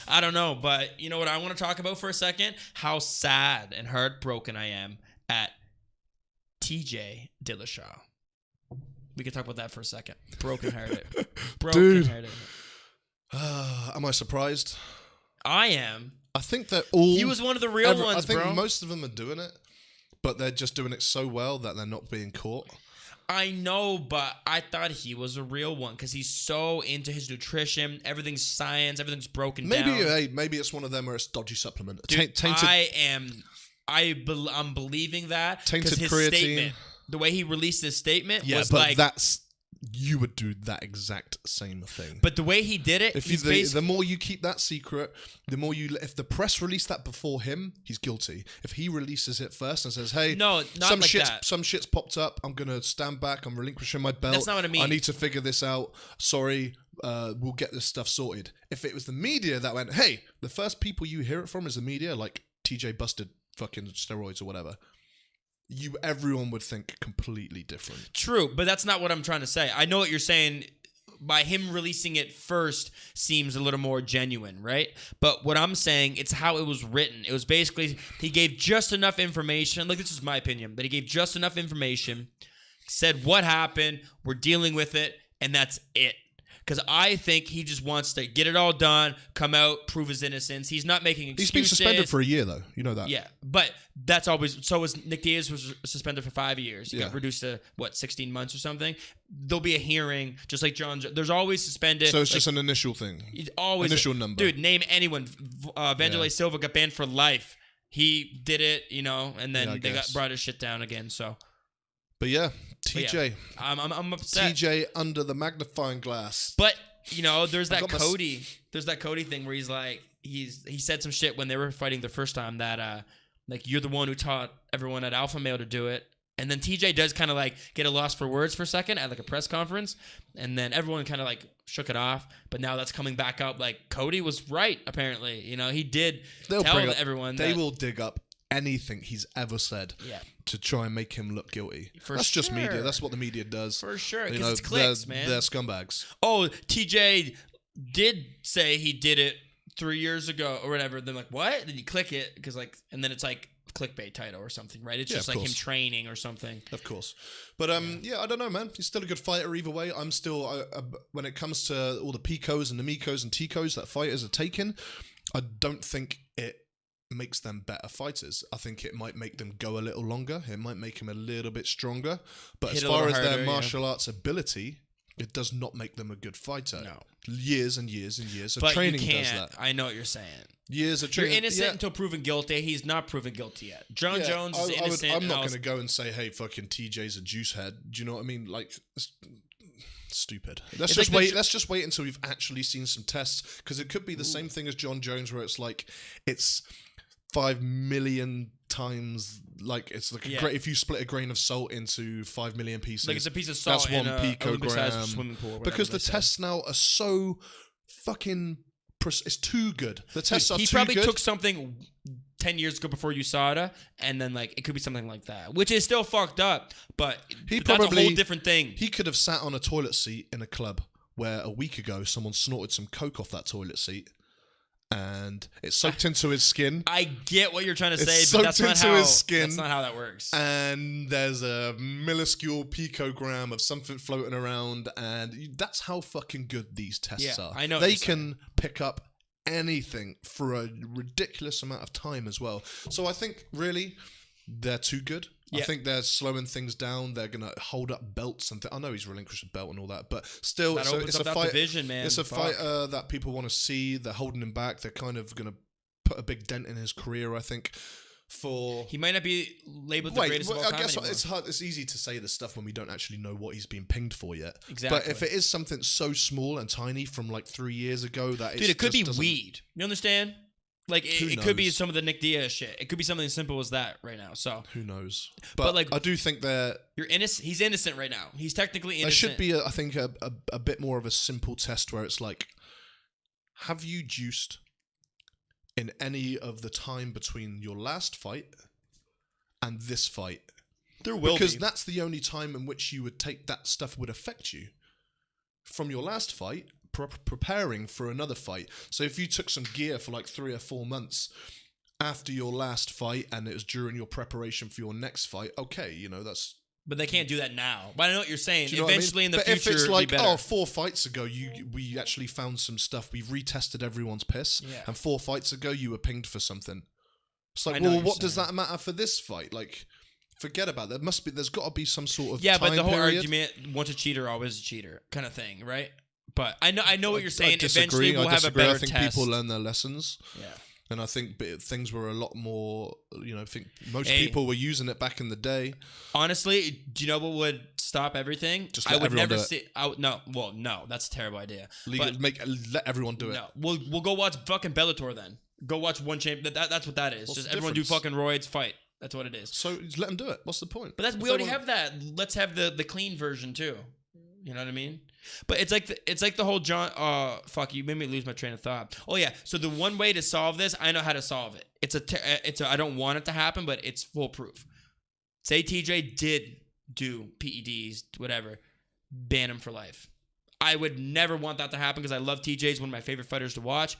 I don't know, but you know what I want to talk about for a second? How sad and heartbroken I am at TJ Dillashaw. We can talk about that for a second. Broken-hearted. Broken-hearted. Am I surprised? I am. I think that all... He was one of the real ones, I think bro. most of them are doing it, but they're just doing it so well that they're not being caught. I know, but I thought he was a real one because he's so into his nutrition. Everything's science. Everything's broken down. Maybe it's one of them where it's dodgy supplement. Dude, Tainted, I'm believing that. Tainted his creatine. Statement, the way he released his statement was but like... you would do that exact same thing. But the way he did it, the more you keep that secret, the more you... If the press released that before him, he's guilty. If he releases it first and says, hey, some shit's popped up, I'm going to stand back, I'm relinquishing my belt. That's not what I mean. I need to figure this out. Sorry, we'll get this stuff sorted. If it was the media that went, hey, the first people you hear it from is the media, like TJ busted fucking steroids or whatever, everyone would think completely different. True, but that's not what I'm trying to say. I know what you're saying. By him releasing it first seems a little more genuine, right? But what I'm saying, it's how it was written. It was basically, he gave just enough information. Like, this is my opinion, but he gave just enough information, said what happened, we're dealing with it, and that's it. Because I think he just wants to get it all done, come out, prove his innocence. He's not making excuses. He's been suspended for a year, though. You know that. Yeah, but that's always... So was Nick Diaz was suspended for 5 years. He got reduced to, 16 months or something? There'll be a hearing, just like John... There's always suspended... So it's just an initial thing. Always... Initial number. Dude, name anyone. Vanderlei Silva got banned for life. He did it, and then they brought his shit down again, so... But yeah, TJ. I'm upset. TJ under the magnifying glass. But there's that Cody. There's that Cody thing where he's like, he said some shit when they were fighting the first time that you're the one who taught everyone at Alpha Male to do it. And then TJ does kind of like get a loss for words for a second at like a press conference, and then everyone kind of like shook it off. But now that's coming back up. Like Cody was right apparently. He did tell everyone. They will dig up anything he's ever said to try and make him look guilty. That's just media. That's what the media does. For sure. Because it's clicks, man. They're scumbags. Oh, TJ did say he did it 3 years ago or whatever. Then like, what? Then you click it because and then it's like clickbait title or something, right? It's just like him training or something. Of course. But I don't know, man. He's still a good fighter either way. I'm still, when it comes to all the Picos and the Mikos and Ticos that fighters are taking, I don't think it makes them better fighters. I think it might make them go a little longer. It might make them a little bit stronger. But as far as their martial arts ability, it does not make them a good fighter. No. Years and years and years of training does that. I know what you're saying. Years of training. You're innocent until proven guilty. He's not proven guilty yet. John Jones is innocent. I'm not going to go and say, hey, fucking TJ's a juice head. Do you know what I mean? Like... Stupid. Let's just wait until we've actually seen some tests, because it could be the same thing as John Jones, where it's like it's 5 million times, like it's like if you split a grain of salt into 5 million pieces, like it's a piece of salt. That's 1 picogram. Swimming pool. Because the tests now are so fucking. It's too good. The tests are too good. He probably took something 10 years ago before USADA, and then like it could be something like that, which is still fucked up, but that's a whole different thing. He could have sat on a toilet seat in a club where a week ago someone snorted some coke off that toilet seat, and it soaked into his skin. I get what you're trying to say, but that's not how that works. And there's a minuscule picogram of something floating around, and that's how fucking good these tests are. I know they can pick up anything for a ridiculous amount of time as well. So I think really they're too good. I think they're slowing things down. They're gonna hold up belts and I know he's relinquished a belt and all that, but still, it's a fight. Division, man. It's a fighter that people want to see. They're holding him back. They're kind of gonna put a big dent in his career, I think. He might not be labeled the greatest of all time. I guess it's hard. It's easy to say this stuff when we don't actually know what he's been pinged for yet. Exactly. But if it is something so small and tiny from like 3 years ago, it could be weed. You understand? Like it could be some of the Nick Diaz shit. It could be something as simple as that right now. So who knows? But like, I do think you're innocent. He's innocent right now. He's technically innocent. There should be, I think, a bit more of a simple test where it's like, have you juiced in any of the time between your last fight and this fight? There will be. Because that's the only time in which you would take that stuff would affect you. From your last fight, preparing for another fight. So if you took some gear for like 3 or 4 months after your last fight and it was during your preparation for your next fight, okay, you know, that's... But they can't do that now. But I know what you're saying. You know Eventually in the but future, if it's like, it'll be better. 4 fights ago, we actually found some stuff. We've retested everyone's piss. Yeah. And 4 fights ago, you were pinged for something. It's like, I know well, what what you're does saying. that matter for this fight? Like, forget about that. There's got to be some sort of Yeah, time but the whole period. argument, once a cheater, always a cheater kind of thing, right? But I know what you're saying. I disagree. Eventually, we'll have a better I think test. people learn their lessons. Yeah. And I think things were a lot more, you know, I think most Hey. people were using it back in the day. Honestly, do you know what would stop everything? Just I let would everyone never do it. see. No, that's a terrible idea. But Let everyone do it. no, we'll go watch fucking Bellator then. Go watch one champ. That's what that is. What's Just the everyone do difference? fucking roids, fight. That's what it is. So just let them do it. What's the point? But we already have that. Let's have the clean version too. You know what I mean? But it's like the whole John. Fuck, you made me lose my train of thought. Oh yeah. So the one way to solve this, I know how to solve it. It's a I don't want it to happen, but it's foolproof. Say TJ did do PEDs, whatever, ban him for life. I would never want that to happen because I love TJ. He's one of my favorite fighters to watch.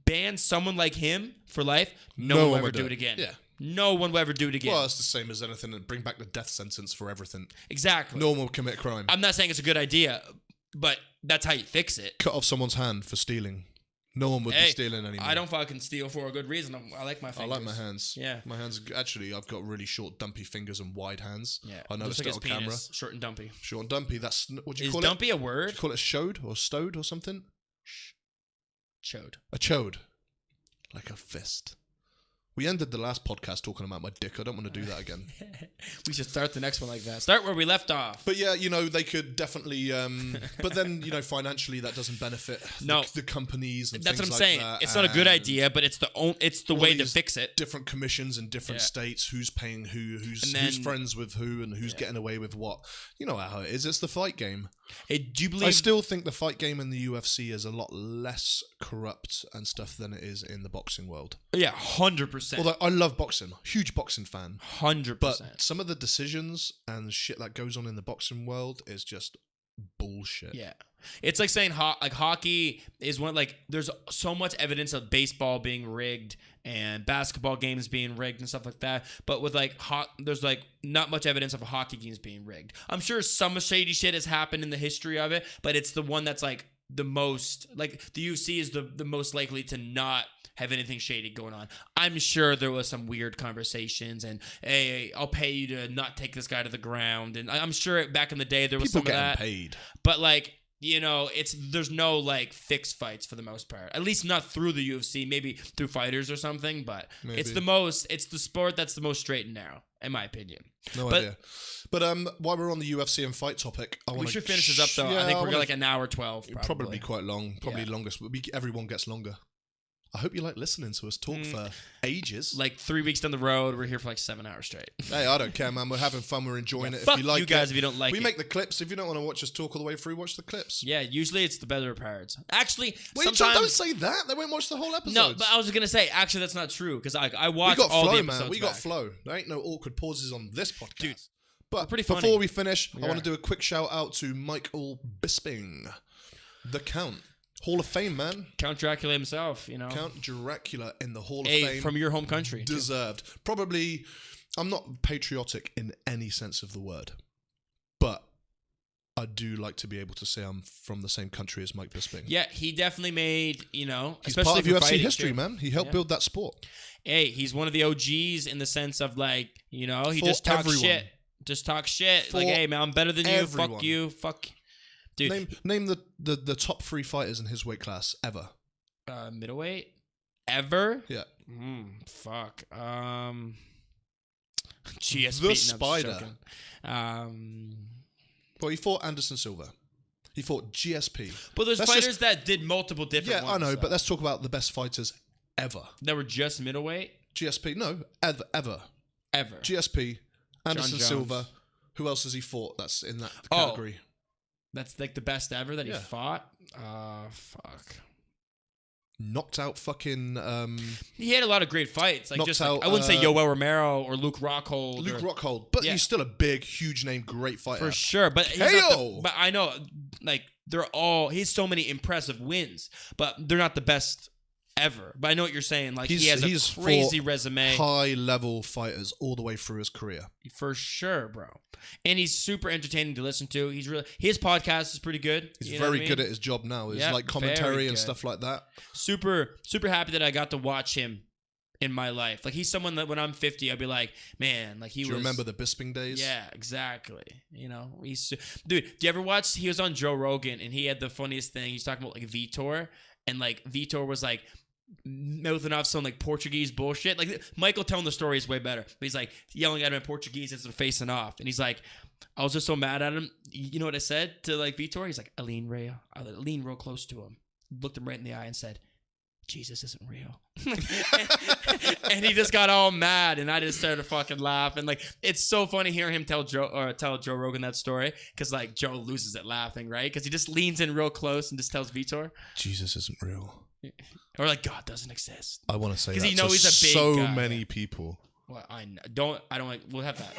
Ban someone like him for life. No one will ever would do it again. Yeah. No one will ever do it again. Well, it's the same as anything. And bring back the death sentence for everything. Exactly. No one will commit crime. I'm not saying it's a good idea, but that's how you fix it. Cut off someone's hand for stealing. No one would be stealing anymore. I don't fucking steal for a good reason. I like my I fingers. like my hands. Yeah. My hands, actually, I've got really short, dumpy fingers and wide hands. Yeah. I Looks noticed like it his on camera. penis, short and dumpy. Short and dumpy. That's, what do you Is call dumpy a it? Do word? you call it showed or stowed or something? Chode. A chode. Like a fist. We ended the last podcast talking about my dick. I don't want to do that again. We should start the next one like that. Start where we left off. But yeah, you know, they could definitely... but then, you know, financially, that doesn't benefit the companies and That's things what I'm saying. that. It's not a good And idea, but it's the way to these fix it. Different commissions in different states, who's paying who's friends with who, and who's getting away with what. You know how it is. It's the fight game. Hey, do you believe... I still think the fight game in the UFC is a lot less corrupt and stuff than it is in the boxing world. Yeah, 100%. Although I love boxing, huge boxing fan. 100%. But some of the decisions and shit that goes on in the boxing world is just bullshit. Yeah. It's like saying hockey is one, like, there's so much evidence of baseball being rigged and basketball games being rigged and stuff like that. But with like there's like not much evidence of hockey games being rigged. I'm sure some shady shit has happened in the history of it, but it's the one that's like the most, like the UFC is the most likely to not have anything shady going on. I'm sure there was some weird conversations and, hey, I'll pay you to not take this guy to the ground. And I'm sure back in the day there was People some of that. paid. But like, you know, there's no like fixed fights for the most part. At least not through the UFC, maybe through fighters or something. But it's the sport that's the most straight and narrow, in my opinion. No idea. But while we're on the UFC and fight topic, we should finish this up though. I think we're like an hour 12. Probably quite long. Probably longest. Everyone gets longer. I hope you like listening to us talk for ages. Like 3 weeks down the road, we're here for like 7 hours straight. Hey, I don't care, man. We're having fun. We're enjoying it. Fuck if you like you guys if you don't like we it. make the clips. If you don't want to watch us talk all the way through, watch the clips. Yeah, usually it's the better parts. Actually, Wait, sometimes... don't say that. They won't watch the whole episode. No, but I was going to say, actually, that's not true. Because I watched We got all flow, the episodes man. We got back. flow. There ain't no awkward pauses on this podcast. Dude, but pretty funny. before we finish, I are. want to do a quick shout out to Michael Bisping, the Count. Hall of Fame, man. Count Dracula himself, you know. Count Dracula in the Hall of Fame. From your home country. Deserved. Probably, I'm not patriotic in any sense of the word, but I do like to be able to say I'm from the same country as Mike Bisping. Yeah, he definitely made, you know, He's especially part of for UFC fighting, history, too. man. He helped build that sport. Hey, he's one of the OGs in the sense of like, you know, he For just talks everyone. shit. Just talk shit. For like, hey, man, I'm better than you. everyone. Fuck you. Fuck. Dude. Name the top 3 fighters in his weight class ever. Middleweight? Ever? Yeah. Fuck. GSP. The No, I'm just Spider. joking. Well, he fought Anderson Silva. He fought GSP. But there's Let's fighters that did multiple different Yeah, ones. I know, though. but let's talk about the best fighters ever. That were just middleweight? GSP, no, ever. Ever. GSP, Anderson Jones. Silva. Who else has he fought that's in that category? That's like the best ever that he Yeah. fought? Fuck. Knocked out fucking... He had a lot of great fights. Like, Knocked just like, out, I wouldn't say Yoel Romero or Luke Rockhold. Luke or, Rockhold. But Yeah. he's still a big, huge name, great fighter. For sure. But he's not KO! but I know, like, he has so many impressive wins, but they're not the best ever. But I know what you're saying. Like, he has a crazy resume. High-level fighters all the way through his career. For sure, bro. And he's super entertaining to listen to. His podcast is pretty good. He's very good at his job now. His like commentary and stuff like that. Super happy that I got to watch him in my life. Like, he's someone that when I'm 50, I'll be like, man, like he was. Do you remember the Bisping days? Yeah, exactly. You know, dude, do you ever watch? He was on Joe Rogan and he had the funniest thing. He's talking about like Vitor, and like Vitor was like mouthing off some like Portuguese bullshit. Like, Michael telling the story is way better. But he's like yelling at him in Portuguese as they're facing off. And he's like, I was just so mad at him. You know what I said to like Vitor? He's like, I leaned real close to him, looked him right in the eye and said, Jesus isn't real. And he just got all mad, and I just started to fucking laugh. And like, it's so funny hearing him tell Joe Rogan that story, because like Joe loses it laughing, right? Because he just leans in real close and just tells Vitor, Jesus isn't real. Or like, God doesn't exist. I want to say that he knows he's a big so guy. many people. Well, I don't like. We'll have that.